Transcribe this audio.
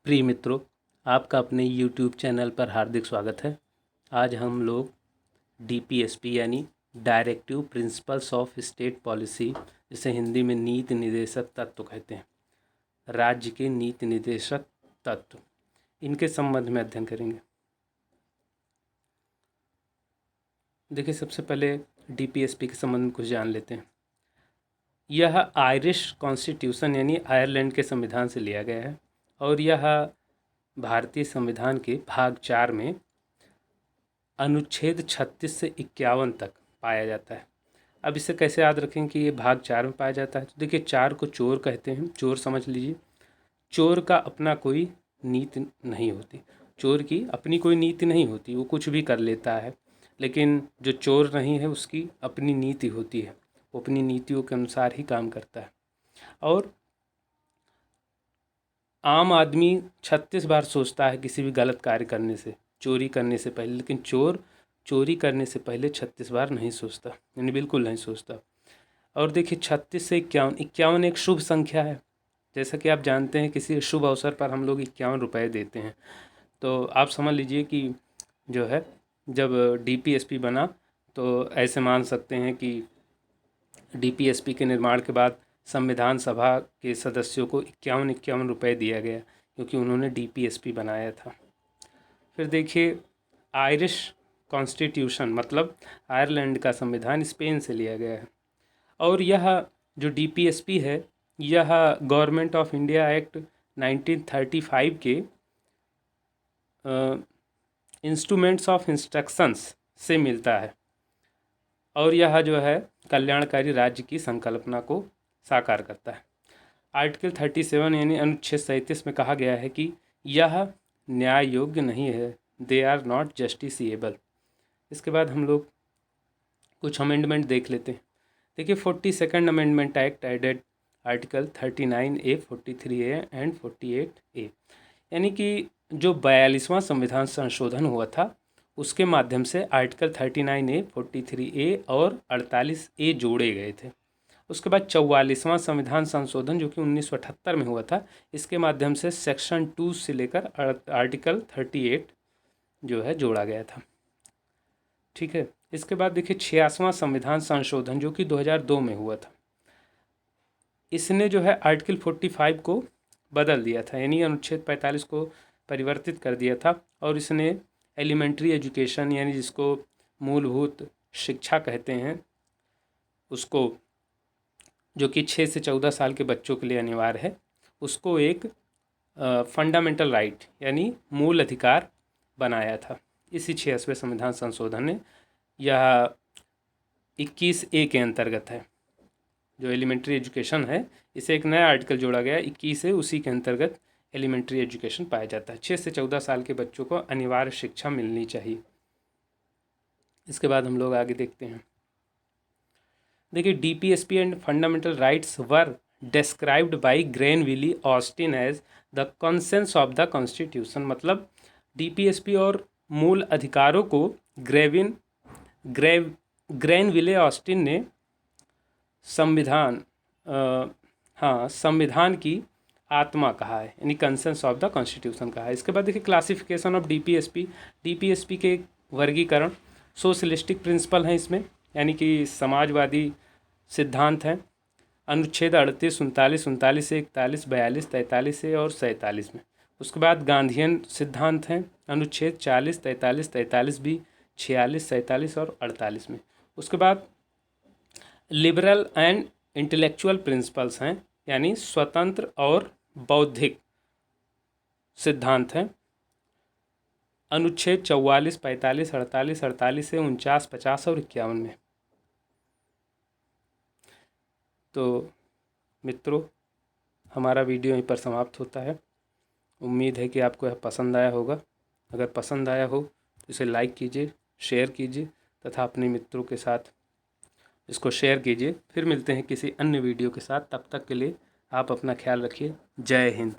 प्रिय मित्रों, आपका अपने YouTube चैनल पर हार्दिक स्वागत है। आज हम लोग DPSP यानी directive principles of state policy, जिसे हिंदी में नीति निर्देशक तत्व कहते हैं, राज्य के नीति निर्देशक तत्व, इनके संबंध में अध्ययन करेंगे। देखिए, सबसे पहले DPSP के संबंध में कुछ जान लेते हैं। यह आयरिश कॉन्स्टिट्यूशन यानी आयरलैंड के संविधान से लिया गया है और यह भारतीय संविधान के भाग 4 में अनुच्छेद 36 से 51 तक पाया जाता है। अब इसे कैसे याद रखें कि ये भाग 4 में पाया जाता है? तो देखिए, 4 को चोर कहते हैं। चोर समझ लीजिए, चोर का अपना कोई नीति नहीं होती, चोर की अपनी कोई नीति नहीं होती, वो कुछ भी कर लेता है। लेकिन जो चोर नहीं है उसकी अपनी नीति होती है, वो अपनी नीतियों के अनुसार ही काम करता है। और आम आदमी 36 बार सोचता है किसी भी गलत कार्य करने से, चोरी करने से पहले, लेकिन चोर चोरी करने से पहले 36 बार नहीं सोचता, यानी बिल्कुल नहीं सोचता। और देखिए, 36 से 51 एक शुभ संख्या है। जैसा कि आप जानते हैं, किसी शुभ अवसर पर हम लोग 51 रुपये देते हैं। तो आप समझ लीजिए कि जो है, जब DPSP बना तो ऐसे मान सकते हैं कि DPSP के निर्माण के बाद संविधान सभा के सदस्यों को 51 रुपये दिया गया, क्योंकि उन्होंने DPSP बनाया था। फिर देखिए, आयरिश कॉन्स्टिट्यूशन मतलब आयरलैंड का संविधान स्पेन से लिया गया है। और यह जो DPSP है, यह गवर्नमेंट ऑफ इंडिया एक्ट 1935 के इंस्ट्रूमेंट्स ऑफ इंस्ट्रक्शंस से मिलता है। और यह जो है कल्याणकारी राज्य की संकल्पना को साकार करता है। आर्टिकल 37 यानी अनुच्छेद 37 में कहा गया है कि यह न्याय योग्य नहीं है, दे आर नॉट जस्टिसिएबल। इसके बाद हम लोग कुछ अमेंडमेंट देख लेते हैं। देखिए, 42nd amendment act added article 39A, 43A and 48A, यानी कि जो 42वां संविधान संशोधन हुआ था उसके माध्यम से आर्टिकल 39A, 43A और 48A जोड़े गए थे। उसके बाद 44वां संविधान संशोधन जो कि 1978 में हुआ था, इसके माध्यम से सेक्शन 2 से लेकर आर्टिकल 38 जो है जोड़ा गया था। ठीक है। इसके बाद देखिए, 86वां संविधान संशोधन जो कि 2002 में हुआ था, इसने जो है आर्टिकल 45 को बदल दिया था, यानी अनुच्छेद 45 को परिवर्तित कर दिया था। और इसने एलिमेंट्री एजुकेशन यानी जिसको मूलभूत शिक्षा कहते हैं, उसको जो कि 6 से 14 साल के बच्चों के लिए अनिवार्य है, उसको एक फंडामेंटल राइट यानी मूल अधिकार बनाया था। इसी 86वें संविधान संशोधन ने, यह 21A के अंतर्गत है। जो एलिमेंट्री एजुकेशन है, इसे एक नया आर्टिकल जोड़ा गया 21 से, उसी के अंतर्गत एलिमेंट्री एजुकेशन पाया जाता है। 6 से 14 साल के बच्चों को अनिवार्य शिक्षा मिलनी चाहिए। इसके बाद हम लोग आगे देखते हैं। देखिए, DPSP and fundamental rights were described by Granville Austin as the conscience of the constitution. मतलब DPSP और मूल अधिकारों को ग्रेनविले ऑस्टिन ने संविधान की आत्मा कहा है, यानी कंसेंस ऑफ द कॉन्स्टिट्यूशन कहा है। इसके बाद देखिए, क्लासिफिकेशन ऑफ DPSP के वर्गीकरण सोशलिस्टिक प्रिंसिपल हैं इसमें, यानी कि समाजवादी सिद्धांत हैं। अनुच्छेद 38, 39, 39 से 41, 42, 43 से और 47 में। उसके बाद गांधीयन सिद्धांत हैं, अनुच्छेद 40, 43, 43 भी, 46, 47 और 48 में। उसके बाद लिबरल एंड इंटेलेक्चुअल प्रिंसिपल्स हैं, यानी स्वतंत्र और बौद्धिक सिद्धांत हैं, अनुच्छेद 44, 45, 48, 48 से 49, 50 और 51 में। तो मित्रों, हमारा वीडियो यहीं पर समाप्त होता है। उम्मीद है कि आपको यह पसंद आया होगा। अगर पसंद आया हो तो इसे लाइक कीजिए, शेयर कीजिए तथा अपने मित्रों के साथ इसको शेयर कीजिए। फिर मिलते हैं किसी अन्य वीडियो के साथ। तब तक के लिए आप अपना ख्याल रखिए। जय हिंद।